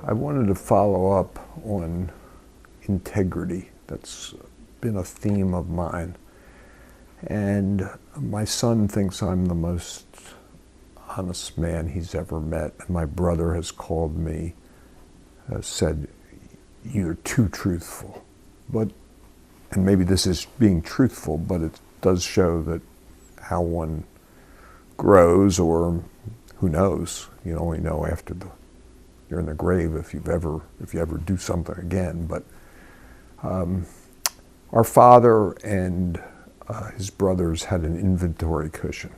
I wanted to follow up on integrity. That's been a theme of mine. And my son thinks I'm the most honest man he's ever met. And my brother has called me, said, "You're too truthful." And maybe this is being truthful, but it does show that how one grows, or who knows, you only know after you're in the grave if you ever do something again. But our father and his brothers had an inventory cushion.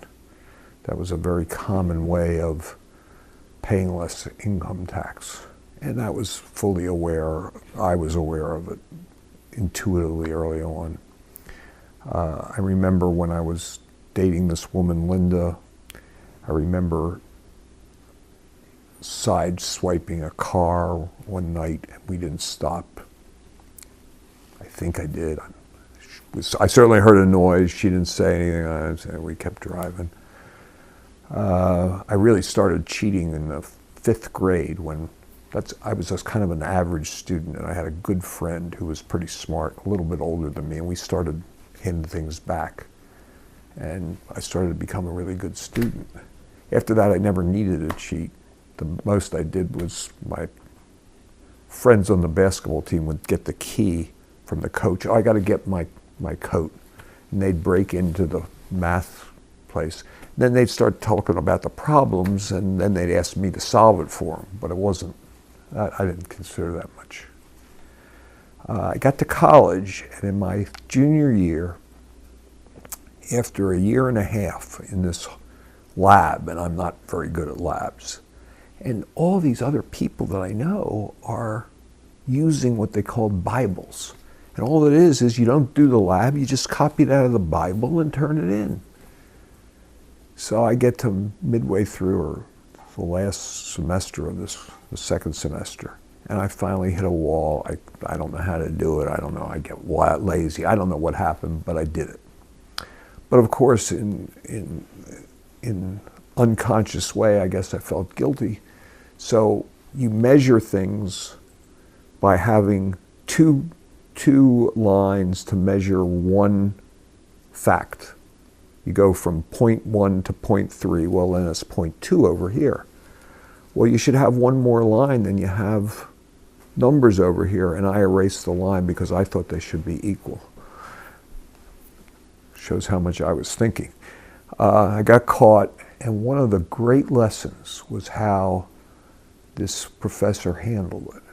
That was a very common way of paying less income tax. And I was I was aware of it intuitively early on. I remember when I was dating this woman, Linda, I remember side-swiping a car one night, and we didn't stop. I think I did. I certainly heard a noise. She didn't say anything, and we kept driving. I really started cheating in the 5th grade I was just kind of an average student, and I had a good friend who was pretty smart, a little bit older than me, and we started handing things back. And I started to become a really good student. After that, I never needed to cheat. The most I did was my friends on the basketball team would get the key from the coach. "Oh, I got to get my coat." And they'd break into the math place. Then they'd start talking about the problems, and then they'd ask me to solve it for them. But it wasn't, I didn't consider that much. I got to college, and in my junior year, after a year and a half in this lab, and I'm not very good at labs, and all these other people that I know are using what they call Bibles. And all it is you don't do the lab, you just copy it out of the Bible and turn it in. So I get to midway through, or the last semester of the second semester, and I finally hit a wall. I don't know how to do it. I don't know. I get lazy. I don't know what happened, but I did it. But of course, in unconscious way, I guess I felt guilty. So you measure things by having two lines to measure one fact. You go from point 1 to point 3. Well, then it's point 2 over here. Well, you should have one more line than you have numbers over here, and I erased the line because I thought they should be equal. Shows how much I was thinking. I got caught, and one of the great lessons was how this professor handled it.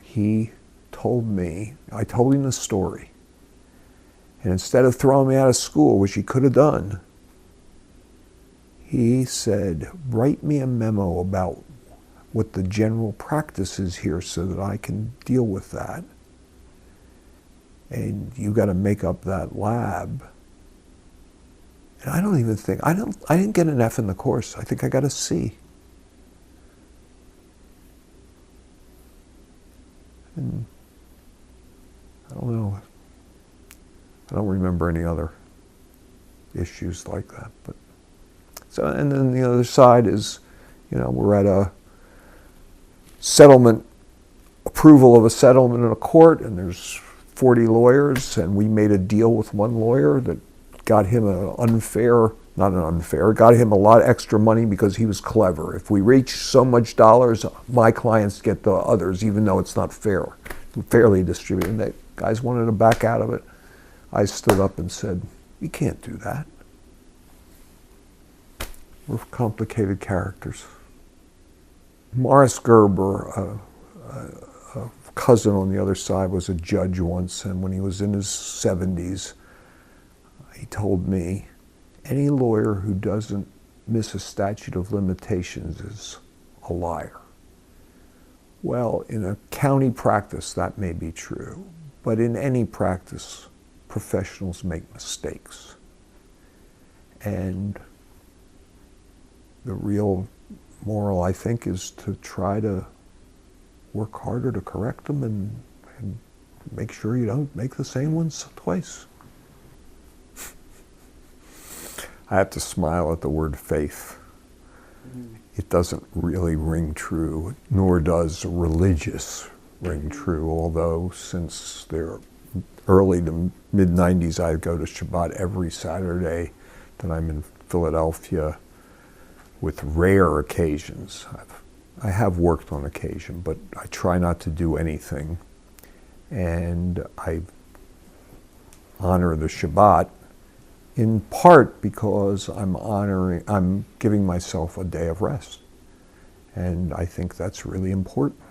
He told me, I told him the story, and instead of throwing me out of school, which he could have done, he said, "Write me a memo about what the general practice is here so that I can deal with that. And you got to make up that lab." And I didn't get an F in the course. I think I got a C. And I don't know. I don't remember any other issues like that. But so, and then the other side is, we're at a settlement, approval of a settlement in a court, and there's 40 lawyers, and we made a deal with one lawyer that got him got him a lot extra money because he was clever. If we reach so much dollars, my clients get the others, even though it's not fairly distributed. And the guys wanted to back out of it. I stood up and said, "You can't do that. We're complicated characters." Morris Gerber, a cousin on the other side, was a judge once, and when he was in his 70s, he told me, "Any lawyer who doesn't miss a statute of limitations is a liar." Well, in a county practice, that may be true, but in any practice, professionals make mistakes. And the real moral, I think, is to try to work harder to correct them and make sure you don't make the same ones twice. I have to smile at the word faith. it doesn't really ring true, nor does religious ring true, although since the early to mid-90s, I go to Shabbat every Saturday that I'm in Philadelphia, with rare occasions. I have worked on occasion, but I try not to do anything. And I honor the Shabbat in part because I'm giving myself a day of rest. And I think that's really important.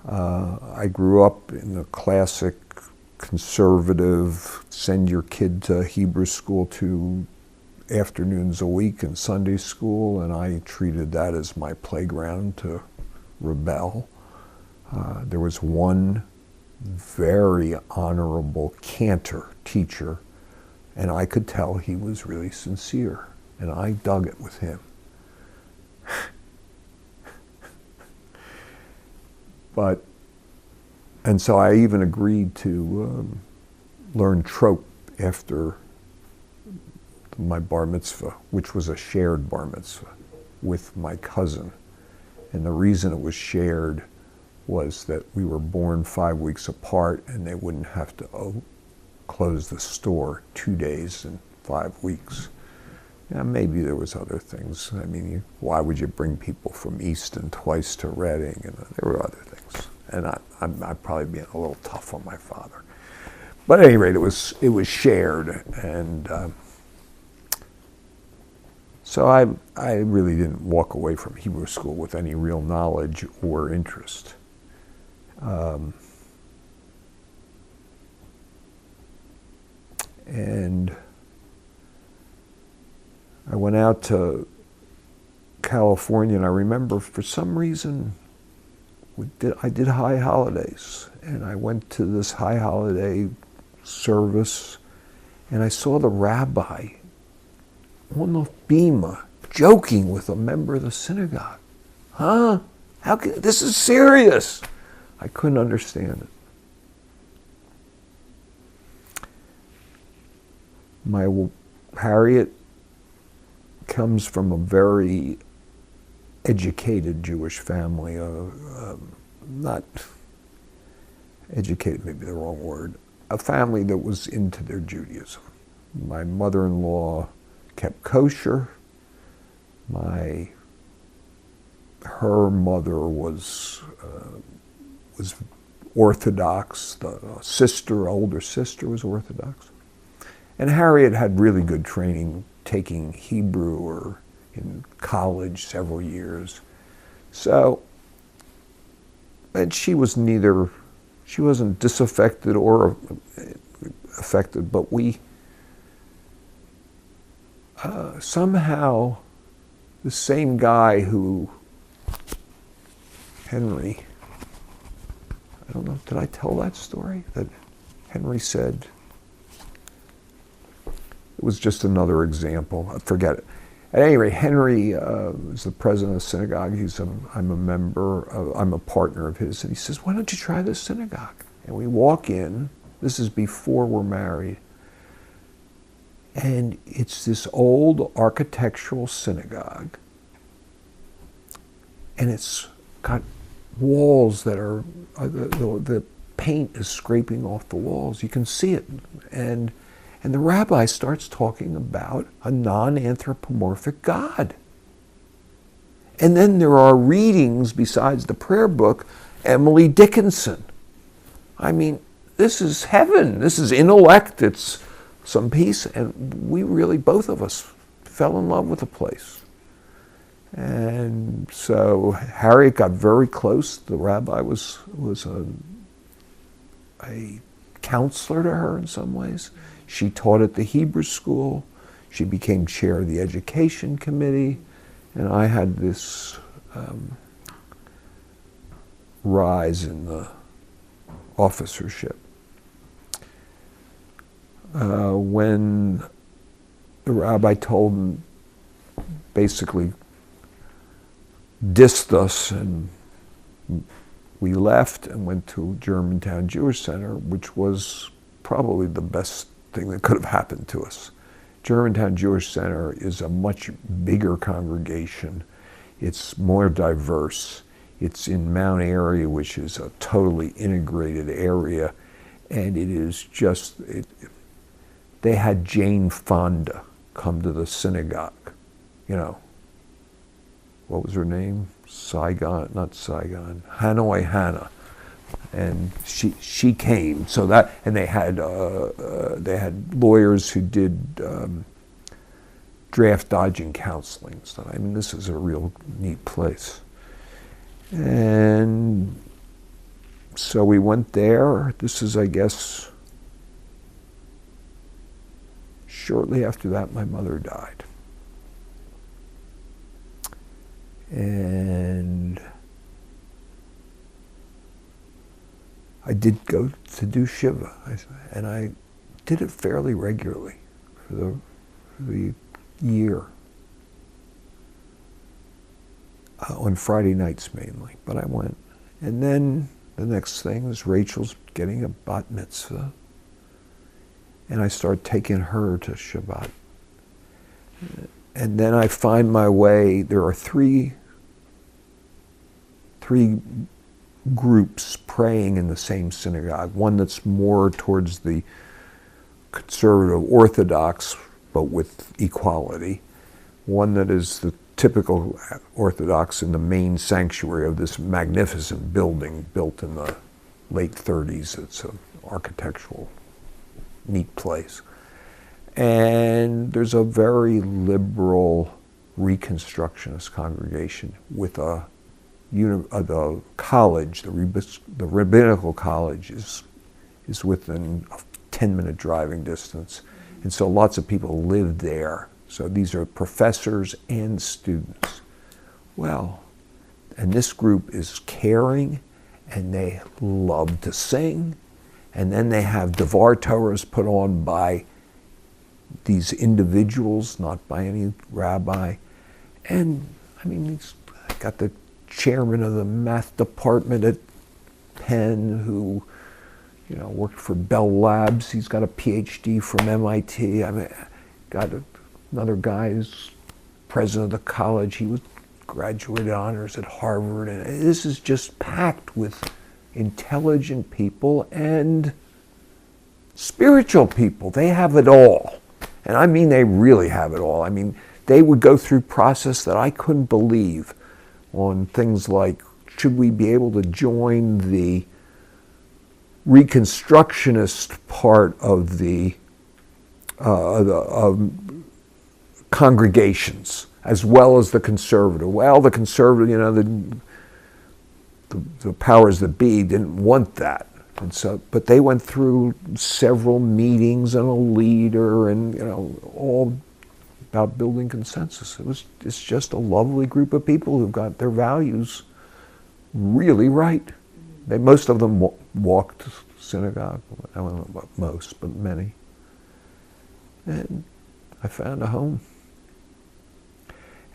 I grew up in the classic conservative, send your kid to Hebrew school 2 afternoons a week in Sunday school, and I treated that as my playground to rebel. There was one very honorable cantor teacher, and I could tell he was really sincere, and I dug it with him. And so I even agreed to learn trope after my bar mitzvah, which was a shared bar mitzvah with my cousin. And the reason it was shared was that we were born 5 weeks apart, and they wouldn't have to close the store 2 days and 5 weeks. Yeah, maybe there was other things. I mean, why would you bring people from Easton twice to Reading? And there were other things. And I'm probably being a little tough on my father. But at any rate, it was shared, and so I really didn't walk away from Hebrew school with any real knowledge or interest. And I went out to California, and I remember for some reason I did high holidays, and I went to this high holiday service, and I saw the rabbi on the bima joking with a member of the synagogue. Huh? How can this is serious? I couldn't understand it. Harriet comes from a very educated Jewish family, not educated, maybe the wrong word, a family that was into their Judaism. My mother-in-law kept kosher. Her mother was Orthodox. The older sister was Orthodox. And Harriet had really good training taking Hebrew or in college several years. So, and she wasn't disaffected or affected, but we somehow, the same guy who, Henry, I don't know, did I tell that story? That Henry said, it was just another example, forget it. At any rate, Henry is the president of the synagogue. I'm a member, I'm a partner of his, and he says, why don't you try this synagogue? And we walk in, this is before we're married, and it's this old architectural synagogue, and it's got walls that are, the paint is scraping off the walls. You can see it. And the rabbi starts talking about a non-anthropomorphic God. And then there are readings besides the prayer book, Emily Dickinson. I mean, this is heaven. This is intellect. It's some peace. And we really, both of us, fell in love with the place. And so Harriet got very close. The rabbi was a counselor to her in some ways. She taught at the Hebrew school. She became chair of the education committee. And I had this rise in the officership. When the rabbi told him, basically dissed us, and we left and went to Germantown Jewish Center, which was probably the best thing that could have happened to us. Germantown Jewish Center is a much bigger congregation. It's more diverse. It's in Mount Airy, which is a totally integrated area, and it is just, they had Jane Fonda come to the synagogue, you know. What was her name? Saigon, not Saigon, Hanoi Hannah. And she came, so that, and they had lawyers who did draft dodging counseling. So I mean, this is a real neat place. And so we went there. This is, I guess, shortly after that, my mother died. And I did go to do Shiva, and I did it fairly regularly for the year. On Friday nights mainly, but I went. And then the next thing was Rachel's getting a bat mitzvah, and I started taking her to Shabbat. And then I find my way, there are three groups praying in the same synagogue. One that's more towards the conservative Orthodox, but with equality. One that is the typical Orthodox in the main sanctuary of this magnificent building built in the late 30s. It's an architectural, neat place. And there's a very liberal Reconstructionist congregation with the college, the rabbinical college is within a 10-minute driving distance. And so lots of people live there. So these are professors and students. Well, and this group is caring, and they love to sing. And then they have Devar Torahs put on by these individuals, not by any rabbi. And I mean, I got the chairman of the math department at Penn who, you know, worked for Bell Labs. He's got a PhD from MIT. I mean, got another guy who's president of the college. He was graduate honors at Harvard. And this is just packed with intelligent people and spiritual people. They have it all. And I mean, they really have it all. I mean, they would go through process that I couldn't believe on things like, should we be able to join the Reconstructionist part of the congregations as well as the conservative? Well, the conservative, you know, the powers that be didn't want that. And so, but they went through several meetings and a leader and, you know, all about building consensus. It's just a lovely group of people who've got their values really right. Most of them walked to synagogue. I don't know about most, but many. And I found a home.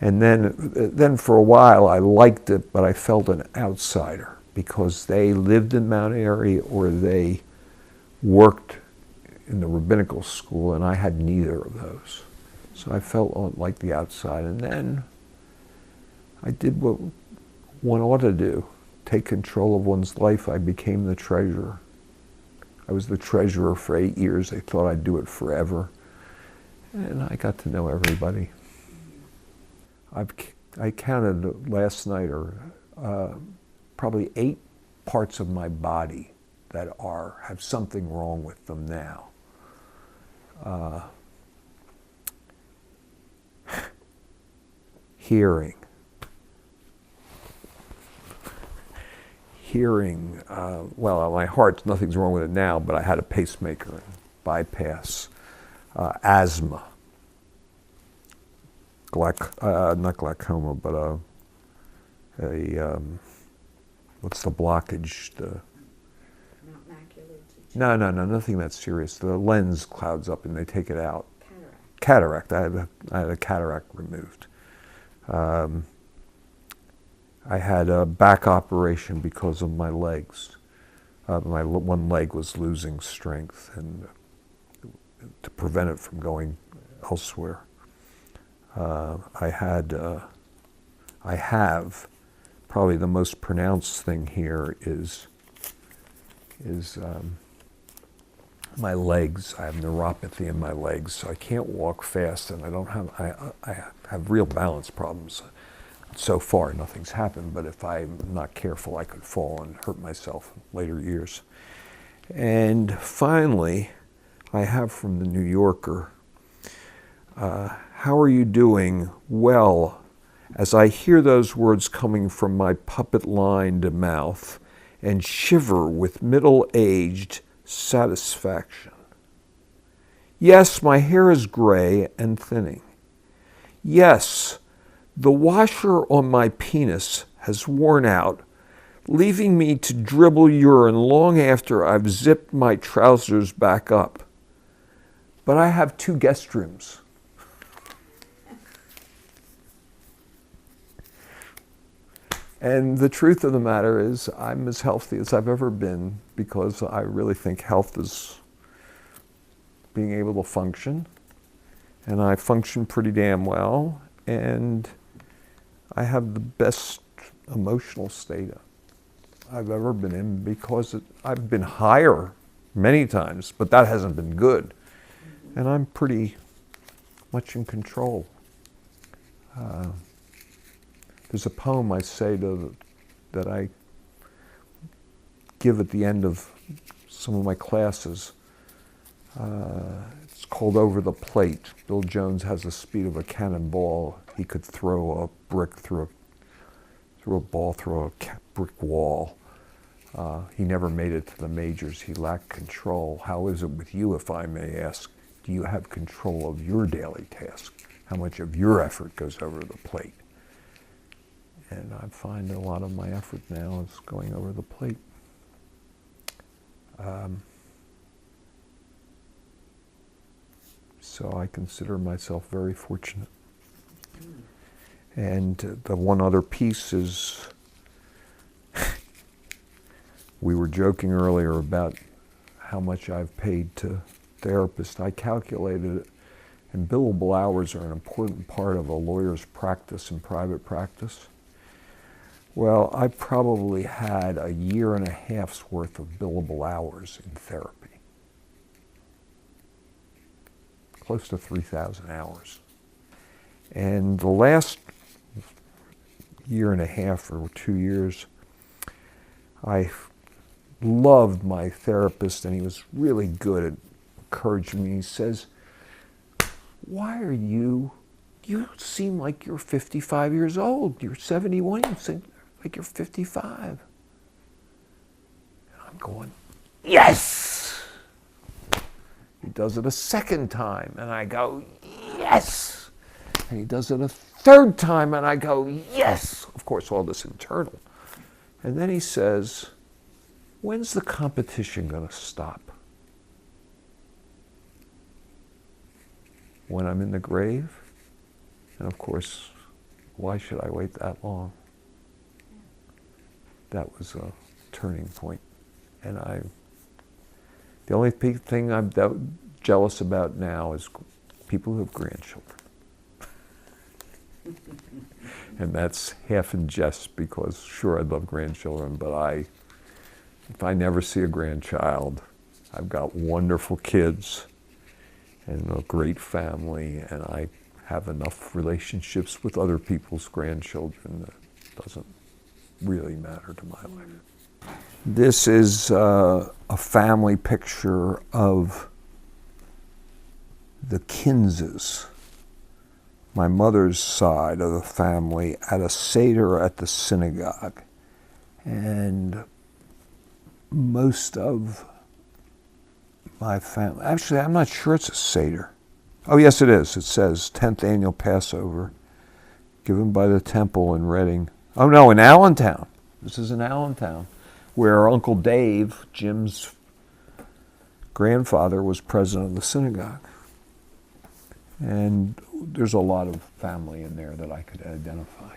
And then for a while I liked it, but I felt an outsider because they lived in Mount Airy or they worked in the rabbinical school, and I had neither of those. So I felt like the outside. And then I did what one ought to do, take control of one's life. I became the treasurer. I was the treasurer for 8 years. They thought I'd do it forever. And I got to know everybody. I counted last night, or probably 8 parts of my body that have something wrong with them now. Hearing, well, my heart, nothing's wrong with it now, but I had a pacemaker and bypass. Asthma, not glaucoma, but what's the blockage? No, nothing that serious. The lens clouds up and they take it out. Cataract. I had a cataract removed. I had a back operation because of my legs. My one leg was losing strength, and to prevent it from going elsewhere. I have probably the most pronounced thing here is my legs. I have neuropathy in my legs, so I can't walk fast, and I have real balance problems. So far, nothing's happened, but if I'm not careful, I could fall and hurt myself in later years. And finally, I have from the New Yorker, how are you doing? Well, as I hear those words coming from my puppet-lined mouth and shiver with middle-aged satisfaction. Yes, my hair is gray and thinning. Yes, the washer on my penis has worn out, leaving me to dribble urine long after I've zipped my trousers back up. But I have 2 guest rooms. And the truth of the matter is, I'm as healthy as I've ever been because I really think health is being able to function. And I function pretty damn well. And I have the best emotional state I've ever been in because I've been higher many times, but that hasn't been good. And I'm pretty much in control. There's a poem I say that I give at the end of some of my classes. It's called Over the Plate. Bill Jones has the speed of a cannonball. He could throw a brick through a brick wall. He never made it to the majors. He lacked control. How is it with you, if I may ask? Do you have control of your daily task? How much of your effort goes over the plate? And I find a lot of my effort now is going over the plate. So I consider myself very fortunate. And the one other piece is, we were joking earlier about how much I've paid to therapists. I calculated it, and billable hours are an important part of a lawyer's practice and private practice. Well, I probably had a year and a half's worth of billable hours in therapy. Close to 3,000 hours. And the last year and a half or 2 years, I loved my therapist, and he was really good at encouraging me. He says, why are you don't seem like you're 55 years old. You're 71, you seem like you're 55. And I'm going, yes! He does it a second time, and I go, yes! And he does it a third time, and I go, yes! Of course, all this internal. And then he says, when's the competition going to stop? When I'm in the grave? And of course, why should I wait that long? That was a turning point. And the only thing I'm jealous about now is people who have grandchildren. And that's half in jest because sure, I'd love grandchildren, but if I never see a grandchild, I've got wonderful kids and a great family, and I have enough relationships with other people's grandchildren that doesn't really matter to my life. This is a family picture of the Kinses, my mother's side of the family, at a Seder at the synagogue. And most of my family, actually, I'm not sure it's a Seder. Oh, yes, it is. It says 10th Annual Passover, given by the temple in Reading. Oh, no, in Allentown. This is in Allentown, where Uncle Dave, Jim's grandfather, was president of the synagogue. And there's a lot of family in there that I could identify,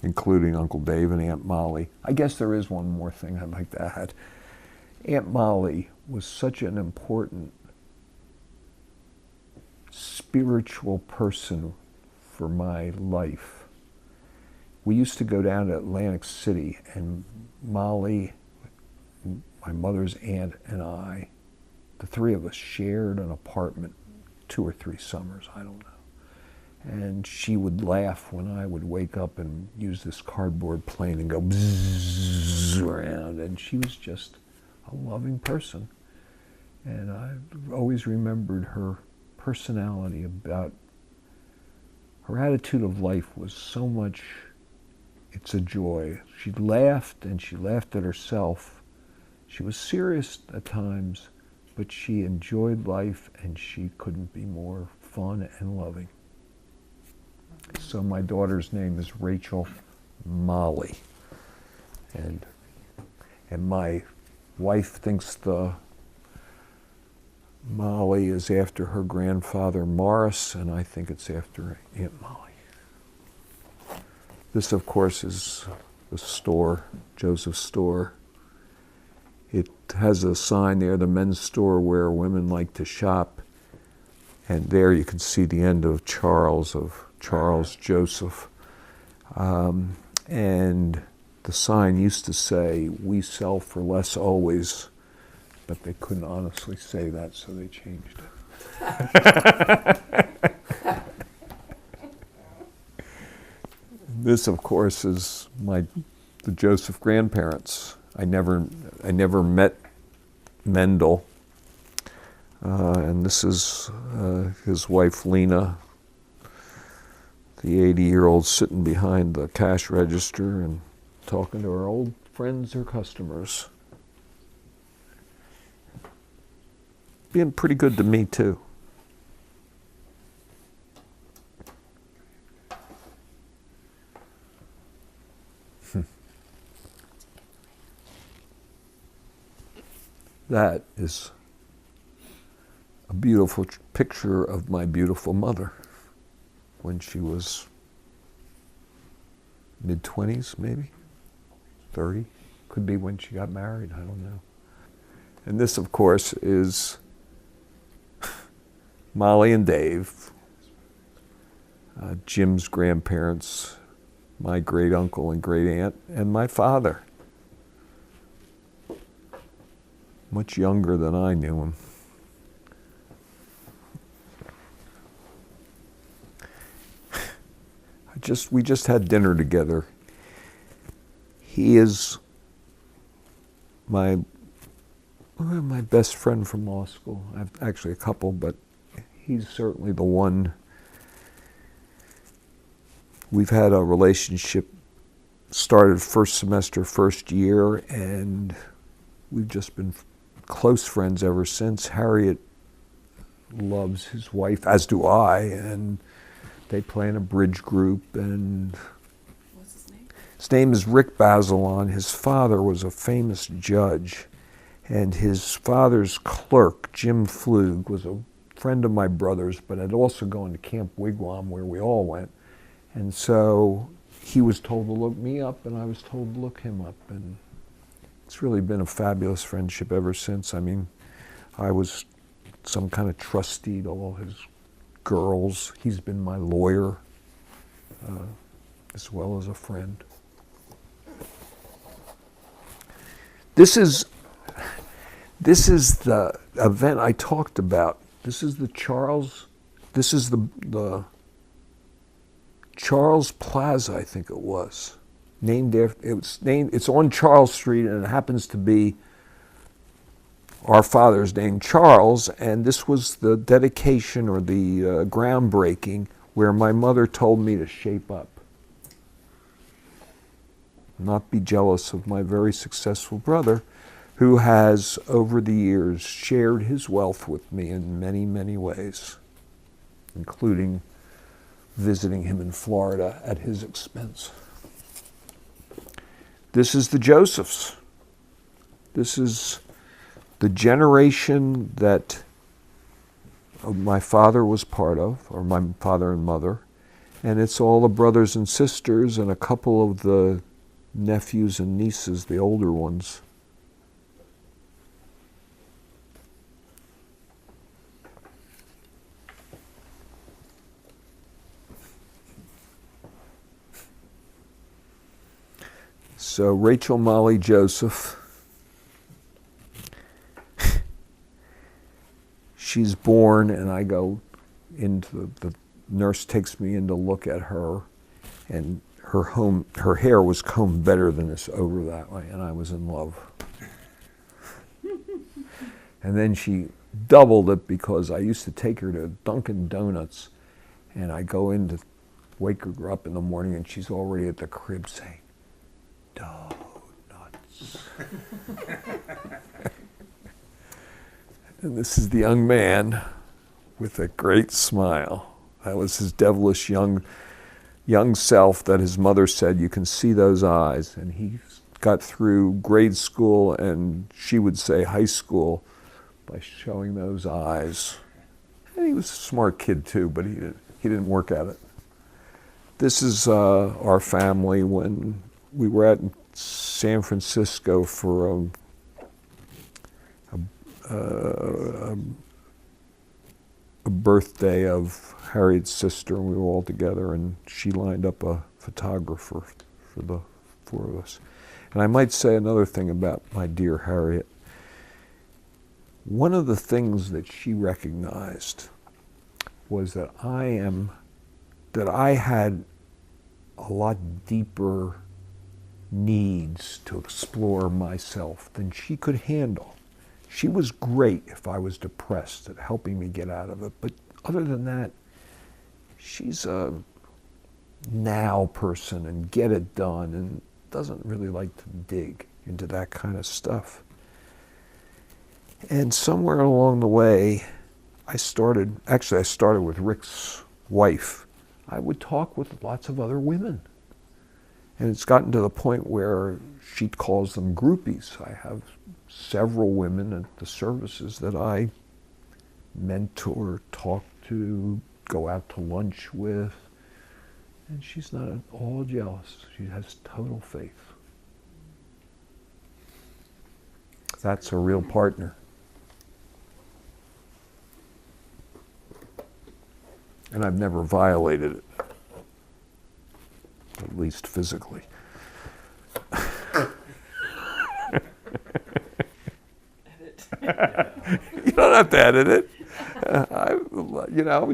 including Uncle Dave and Aunt Molly. I guess there is one more thing I'd like to add. Aunt Molly was such an important spiritual person for my life. We used to go down to Atlantic City, and Molly, my mother's aunt, and I, the three of us shared an apartment 2 or 3 summers, I don't know. And she would laugh when I would wake up and use this cardboard plane and go bzzz around. And she was just a loving person. And I always remembered her personality, about her attitude of life was so much, it's a joy. She laughed, and she laughed at herself. She was serious at times, but she enjoyed life, and she couldn't be more fun and loving. So my daughter's name is Rachel Molly. And my wife thinks the Molly is after her grandfather Morris, and I think it's after Aunt Molly. This, of course, is the store, Joseph's store. It has a sign there, the men's store where women like to shop. And there you can see the end of Charles Joseph. And the sign used to say, "We sell for less always," but they couldn't honestly say that, so they changed it. This, of course, is the Joseph grandparents. I never met Mendel. And this is his wife, Lena, the 80-year-old sitting behind the cash register and talking to her old friends or customers. Being pretty good to me, too. That is a beautiful picture of my beautiful mother when she was mid-20s, maybe 30. Could be when she got married, I don't know. And this, of course, is Molly and Dave, Jim's grandparents, my great uncle and great aunt, and my father. Much younger than I knew him. We just had dinner together. He is my best friend from law school. I've actually a couple, but he's certainly the one. We've had a relationship, started first semester, first year, and we've just been close friends ever since. Harriet loves his wife, as do I, and they play in a bridge group. And what's his name? His name is Rick Bazelon. His father was a famous judge, and his father's clerk, Jim Flug, was a friend of my brother's, but had also gone to Camp Wigwam, where we all went. And so he was told to look me up, and I was told to look him up. And it's really been a fabulous friendship ever since. I mean, I was some kind of trustee to all his girls. He's been my lawyer, as well as a friend. This is the event I talked about. This is the Charles Plaza, I think it was. It's on Charles Street, and it happens to be our father's name, Charles, and this was the dedication or the groundbreaking where my mother told me to shape up. Not be jealous of my very successful brother, who has, over the years, shared his wealth with me in many, many ways, including visiting him in Florida at his expense. This is the Josephs. This is the generation that my father was part of, or my father and mother, and it's all the brothers and sisters and a couple of the nephews and nieces, the older ones. So Rachel Molly Joseph, she's born, and I go into the nurse takes me in to look at her, and her hair was combed better than this over that way, and I was in love. And then she doubled it because I used to take her to Dunkin' Donuts, and I go in to wake her up in the morning, and she's already at the crib saying, "Donuts." And this is the young man with a great smile. That was his devilish young self that his mother said, "You can see those eyes." And he got through grade school, and she would say high school, by showing those eyes. And he was a smart kid too, but he didn't work at it. This is our family when we were at San Francisco for a birthday of Harriet's sister, and we were all together, and she lined up a photographer for the four of us. And I might say another thing about my dear Harriet. One of the things that she recognized was that I had a lot deeper needs to explore myself than she could handle. She was great if I was depressed at helping me get out of it, but other than that, she's a now person and get it done and doesn't really like to dig into that kind of stuff. And somewhere along the way, I started with Rick's wife. I would talk with lots of other women. And it's gotten to the point where she calls them groupies. I have several women at the services that I mentor, talk to, go out to lunch with. And she's not at all jealous. She has total faith. That's a real partner. And I've never violated it, at least physically. You don't have to edit it.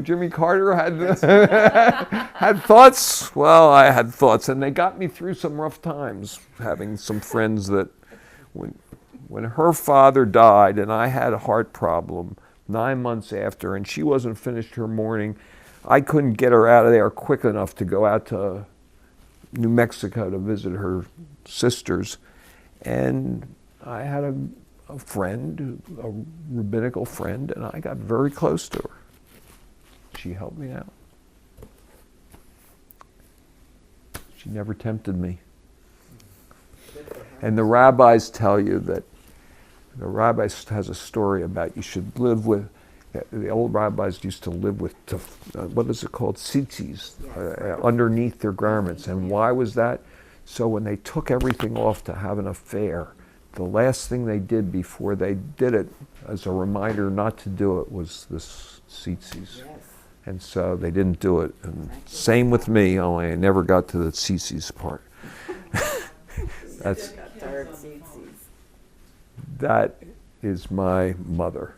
Jimmy Carter had thoughts. Well, I had thoughts, and they got me through some rough times, having some friends that when her father died, and I had a heart problem 9 months after, and she wasn't finished her mourning, I couldn't get her out of there quick enough to go out to New Mexico to visit her sisters. And I had a friend, a rabbinical friend, and I got very close to her. She helped me out. She never tempted me. And the rabbis tell you that, the rabbi has a story about you should live with, the old rabbis used to live with, what is it called, tzitzis, underneath their garments. And why was that? So when they took everything off to have an affair, the last thing they did before they did it, as a reminder not to do it, was this tzitzis. Yes. And so they didn't do it. And same with me, only I never got to the tzitzis part. That is my mother.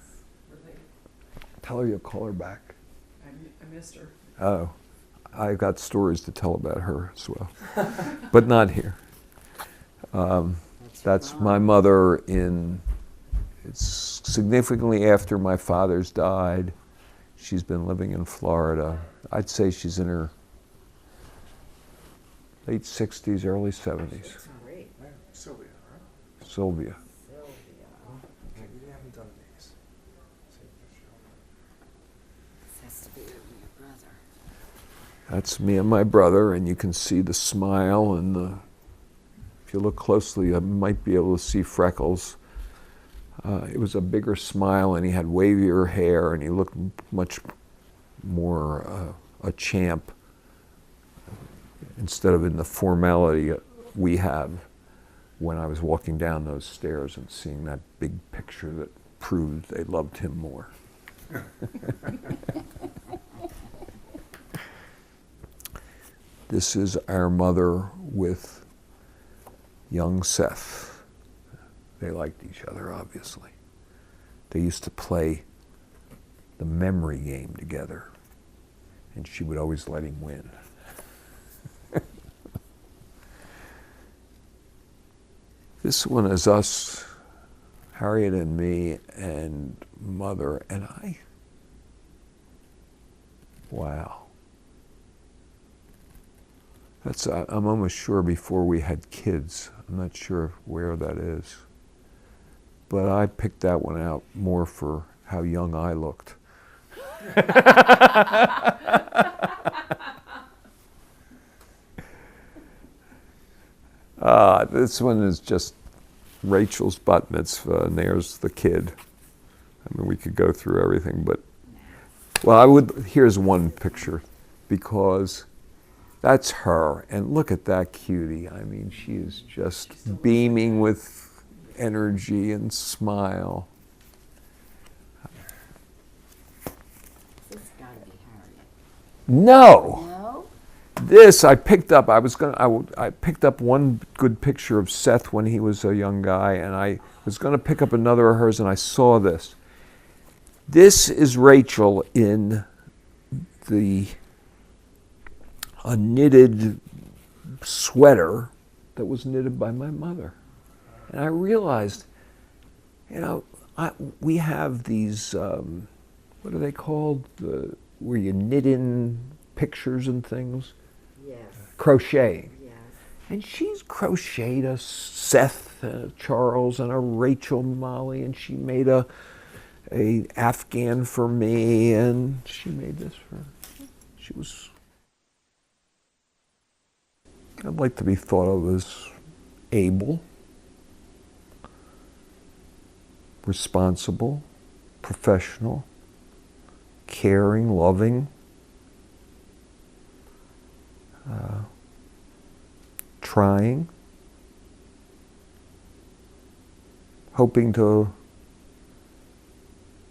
Tell her you'll call her back. I missed her. Oh, I've got stories to tell about her as well, but not here. That's my mother it's significantly after my father's died. She's been living in Florida. I'd say she's in her late 60s, early 70s. Great. Sylvia, right? Sylvia. Okay, we haven't done these. This has to be your brother. That's me and my brother, and you can see the smile and if you look closely, I might be able to see freckles. It was a bigger smile, and he had wavier hair, and he looked much more a champ instead of in the formality we have when I was walking down those stairs and seeing that big picture that proved they loved him more. This is our mother with young Seth. They liked each other, obviously. They used to play the memory game together, and she would always let him win. This one is us, Harriet and me and Mother and I. Wow. That's, I'm almost sure before we had kids. I'm not sure where that is. But I picked that one out more for how young I looked. This one is just Rachel's bat mitzvah, and there's the kid. I mean, we could go through everything, but, well, here's one picture, because that's her, and look at that cutie. I mean, she is just beaming with energy and smile. This has got to be Harriet. No! No? This I picked up. I picked up one good picture of Seth when he was a young guy, and I was going to pick up another of hers, and I saw this. This is Rachel in a knitted sweater that was knitted by my mother, and I realized, you know, we have these what are they called? Where you knit in pictures and things. Yes. Crocheting. Yes. And she's crocheted a Seth Charles and a Rachel Molly, and she made a Afghan for me, and she made this for, she was, I'd like to be thought of as able, responsible, professional, caring, loving, trying, hoping to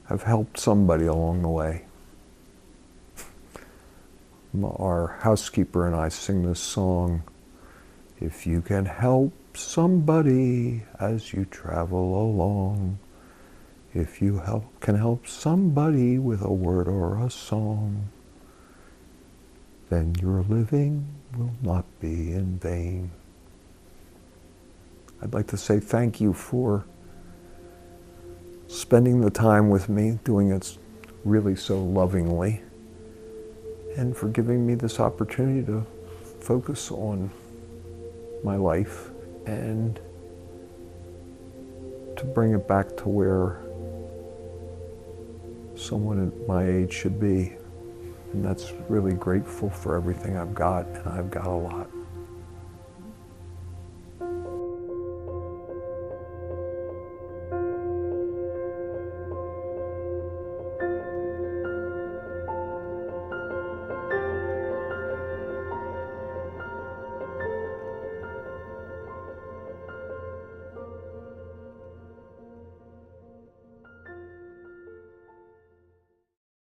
have helped somebody along the way. Our housekeeper and I sing this song, if you can help somebody as you travel along, if you can help somebody with a word or a song, then your living will not be in vain. I'd like to say thank you for spending the time with me, doing it really so lovingly, and for giving me this opportunity to focus on my life and to bring it back to where someone at my age should be. And that's really grateful for everything I've got, and I've got a lot.